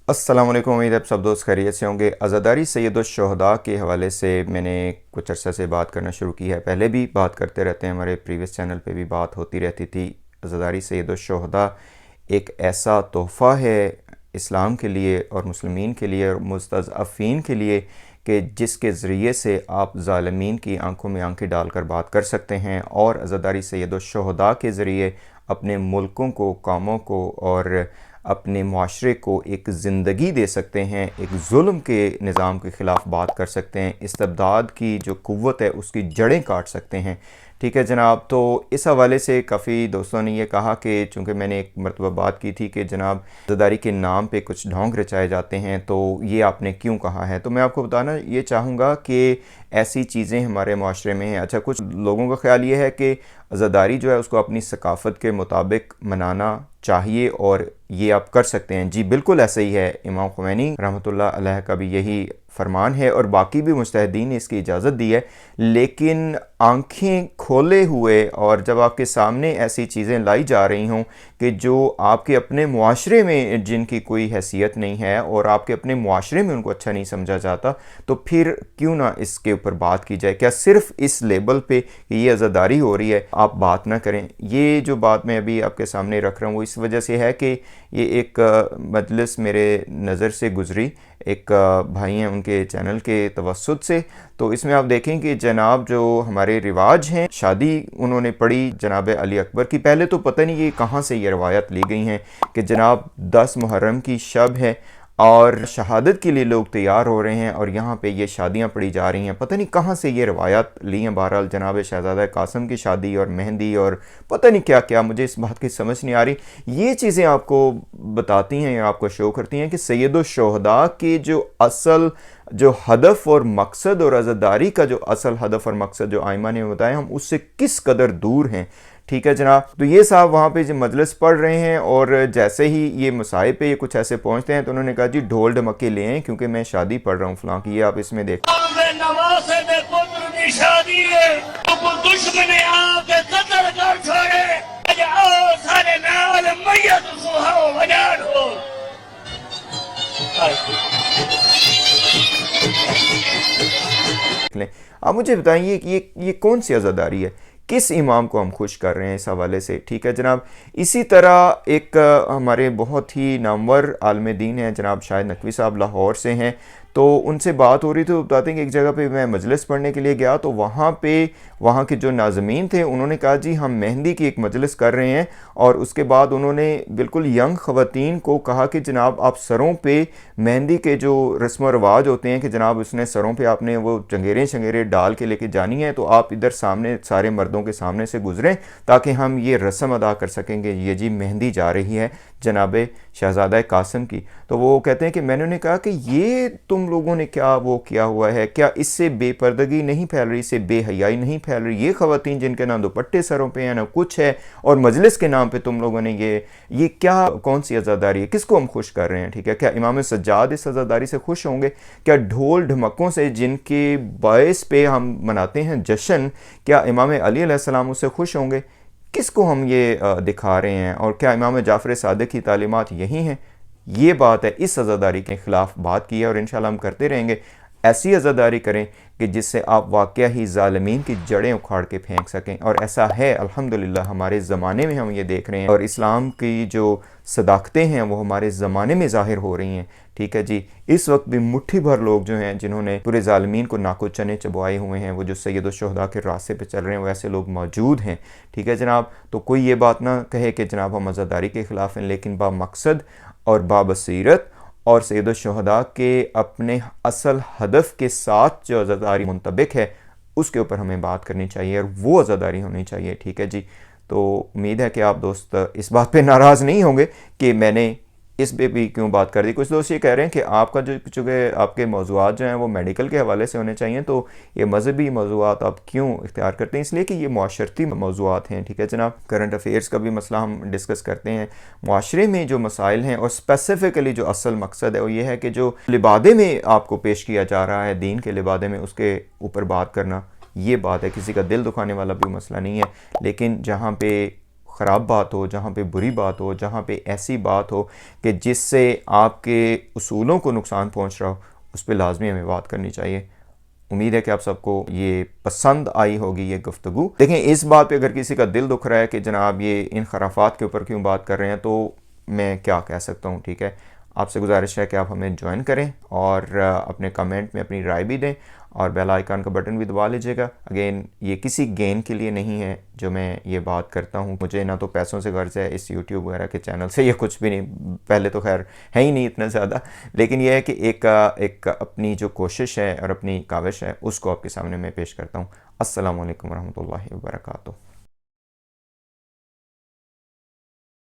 अस्सलाम वालेकुम। उम्मीद है आप सब दोस्त खैरियत से होंगे। अज़ादारी सैयदुश्शुहदा के हवाले से मैंने कुछ अर्सा से बात करना शुरू की है। पहले भी बात करते रहते हैं, हमारे प्रीवियस चैनल पे भी बात होती रहती थी। अज़ादारी सैयदुश्शुहदा एक ऐसा तोहफ़ा है इस्लाम के लिए और मुस्लिमीन के लिए और मुस्तज़अफ़ीन के लिए कि जिसके ज़रिए से आप ज़ालिमीन की आंखों में आंखें डालकर बात कर सकते हैं और अज़ादारी सैयदुश्शुहदा के ज़रिए अपने मुल्कों को, कौमों को और अपने माशरे को एक ज़िंदगी दे सकते हैं। एक जुल्म के निज़ाम के ख़िलाफ़ बात कर सकते हैं। इस्तिबदाद की जो क़ुव्वत है उसकी जड़ें काट सकते हैं। ठीक है जनाब। तो इस हवाले से काफ़ी दोस्तों ने ये कहा कि चूँकि मैंने एक मरतबा बात की थी कि जनाब अज़ादारी के नाम पे कुछ ढोंग रचाए जाते हैं, तो ये आपने क्यों कहा है। तो मैं आपको बताना ये चाहूँगा कि ऐसी चीज़ें हमारे माशरे में हैं। अच्छा, कुछ लोगों का ख़्याल ये है कि अज़ादारी जो है उसको अपनी सकाफ़त के मुताबिक मनाना चाहिए और ये आप कर सकते हैं। जी बिल्कुल ऐसा ही है। इमाम ख़ुमैनी रहमतुल्लाह अलैह का भी यही फ़रमान है और बाकी भी मुज्तहिदीन ने इसकी इजाज़त दी है। लेकिन आँखें खोले हुए और जब आपके सामने ऐसी चीज़ें लाई जा रही हों कि जो आपके अपने मुआशरे में जिनकी कोई हैसियत नहीं है और आपके अपने मुआशरे में उनको अच्छा नहीं समझा जाता, तो फिर क्यों ना इसके ऊपर बात की जाए। क्या सिर्फ़ इस लेबल पे कि ये अज़ादारी हो रही है आप बात ना करें। ये जो बात मैं अभी आपके सामने रख रहा हूँ वो इस वजह से है कि ये एक मजलिस मेरे नज़र से गुज़री, एक भाई हैं उनके चैनल के तवस्सुत से। तो इसमें आप देखें कि जनाब जो हमारे रिवाज हैं, शादी उन्होंने पढ़ी जनाब अली अकबर की। पहले तो पता नहीं ये कहाँ से ये रवायत ली गई हैं कि जनाब 10 मुहर्रम की शब है और शहादत के लिए लोग तैयार हो रहे हैं और यहाँ पे ये शादियाँ पढ़ी जा रही हैं। पता नहीं कहाँ से ये रवायत ली हैं। बहरहाल जनाब शहज़ादा कासिम की शादी और मेहंदी और पता नहीं क्या क्या, मुझे इस बात की समझ नहीं आ रही। ये चीज़ें आपको बताती हैं या आपको शो करती हैं कि सैयदुश्शुहदा के जो असल जो हदफ और मकसद और अज़ादारी का जो असल हदफ और मकसद जो आइमा ने बताया, हम उससे किस कदर दूर हैं। ठीक है जनाब। तो ये साहब वहाँ पे जो मजलिस पढ़ रहे हैं और जैसे ही ये मुसाहिब पे ये कुछ ऐसे पहुँचते हैं तो उन्होंने कहा जी ढोल ढमक्के ले आएं क्योंकि मैं शादी पढ़ रहा हूँ फलां की। ये आप इसमें देख लें। आप मुझे बताइए कि ये कौन सी अज़ादारी है, किस इमाम को हम खुश कर रहे हैं इस हवाले से। ठीक है जनाब। इसी तरह एक हमारे बहुत ही नामवर आलिम दीन हैं जनाब शाहिद नकवी साहब, लाहौर से हैं। तो उनसे बात हो रही थी, तो बताते हैं कि एक जगह पे मैं मजलिस पढ़ने के लिए गया तो वहाँ पे वहाँ के जो नाज़मीन थे उन्होंने कहा जी हम मेहंदी की एक मजलिस कर रहे हैं। और उसके बाद उन्होंने बिल्कुल यंग ख़वातीन को कहा कि जनाब आप सरों पे मेहंदी के जो रस्म व रवाज होते हैं कि जनाब उसने सरों पे आपने वो चंगेरे शंगेरे डाल के लेके जानी है, तो आप इधर सामने सारे मर्दों के सामने से गुजरें ताकि हम ये रस्म अदा कर सकेंगे। ये जी मेहंदी जा रही है जनाब शहज़ादा कासिम की। तो वो कहते हैं कि मैंने उन्हें कहा कि ये तुम लोगों ने क्या वो किया हुआ है, क्या इससे बेपर्दगी नहीं फैल रही, इससे बेहयाई नहीं फैल रही। ये ख़वातीन जिनके ना दुपट्टे सरों पे हैं ना कुछ है और मजलिस के नाम पे तुम लोगों ने ये क्या कौन सी अज़ादारी है, किसको हम खुश कर रहे हैं। ठीक है। क्या इमाम सज्जाद इस अज़ादारी से खुश होंगे? क्या ढोल ढमक्कों से जिनके बायस पे हम मनाते हैं जश्न, क्या इमाम अली अलैहिस्सलाम उससे खुश होंगे? किसको हम ये दिखा रहे हैं? और क्या इमाम जाफ़र सादिक की तालीमात यही हैं? ये बात है। इस अज़ादारी के ख़िलाफ़ बात की है और इंशाअल्लाह हम करते रहेंगे। ऐसी अज़ादारी करें कि जिससे आप वाक़या ही ज़ालिमीन की जड़ें उखाड़ के फेंक सकें। और ऐसा है अल्हम्दुलिल्लाह हमारे ज़माने में हम ये देख रहे हैं और इस्लाम की जो सदाकतें हैं वो हमारे ज़माने में ज़ाहिर हो रही हैं। ठीक है जी। इस वक्त भी मुट्ठी भर लोग जो हैं जिन्होंने पूरे ज़ालिमीन को नाको चने चबवाए हुए हैं, वो जो सैयदुश्शुहदा के रास्ते पे चल रहे हैं, वो ऐसे लोग मौजूद हैं। ठीक है जनाब। तो कोई ये बात ना कहे कि जनाब हम अज़ादारी के ख़िलाफ़ हैं, लेकिन बामकसद और बाबसीरत और सैयदुश्शुहदा के अपने असल हदफ के साथ जो अज़ादारी मुंतबिक है उसके ऊपर हमें बात करनी चाहिए और वो अज़ादारी होनी चाहिए। ठीक है जी। तो उम्मीद है कि आप दोस्त इस बात पे नाराज़ नहीं होंगे कि मैंने इस पे भी क्यों बात कर दी। कुछ दोस्त ये कह रहे हैं कि आपका जो चूँकि आपके मौज़ूआत जो हैं वो मेडिकल के हवाले से होने चाहिए, तो ये मजहबी मौज़ूआत आप क्यों इख्तियार करते हैं? इसलिए कि ये माशरती मौज़ूआत हैं। ठीक है जनाब। करंट अफेयर्स का भी मसला हम डिस्कस करते हैं। माशरे में जो मसाइल हैं और स्पेसिफ़िकली जो असल मकसद है वो ये है कि जो लिबादे में आपको पेश किया जा रहा है, दीन के लिबादे में, उसके ऊपर बात करना, ये बात है। किसी का दिल दुखाने वाला भी मसला नहीं है। लेकिन जहाँ पे ख़राब बात हो, जहाँ पे बुरी बात हो, जहाँ पे ऐसी बात हो कि जिससे आपके उसूलों को नुकसान पहुँच रहा हो, उस पर लाजमी हमें बात करनी चाहिए। उम्मीद है कि आप सबको ये पसंद आई होगी ये गुफ्तगू। देखें, इस बात पे अगर किसी का दिल दुख रहा है कि जनाब ये इन खराफात के ऊपर क्यों बात कर रहे हैं, तो मैं क्या कह सकता हूँ। ठीक है, आपसे गुजारिश है कि आप हमें ज्वाइन करें और अपने कमेंट में अपनी राय भी दें और बेल आइकन का बटन भी दबा लीजिएगा। अगेन, ये किसी गेन के लिए नहीं है जो मैं ये बात करता हूँ। मुझे ना तो पैसों से गर्ज है इस यूट्यूब वगैरह के चैनल से, ये कुछ भी नहीं, पहले तो खैर है ही नहीं इतना ज़्यादा। लेकिन यह है कि एक अपनी जो कोशिश है और अपनी काविश है उसको आपके सामने मैं पेश करता हूँ। अस्सलाम वालेकुम रहमतुल्लाहि व बरकातुहू।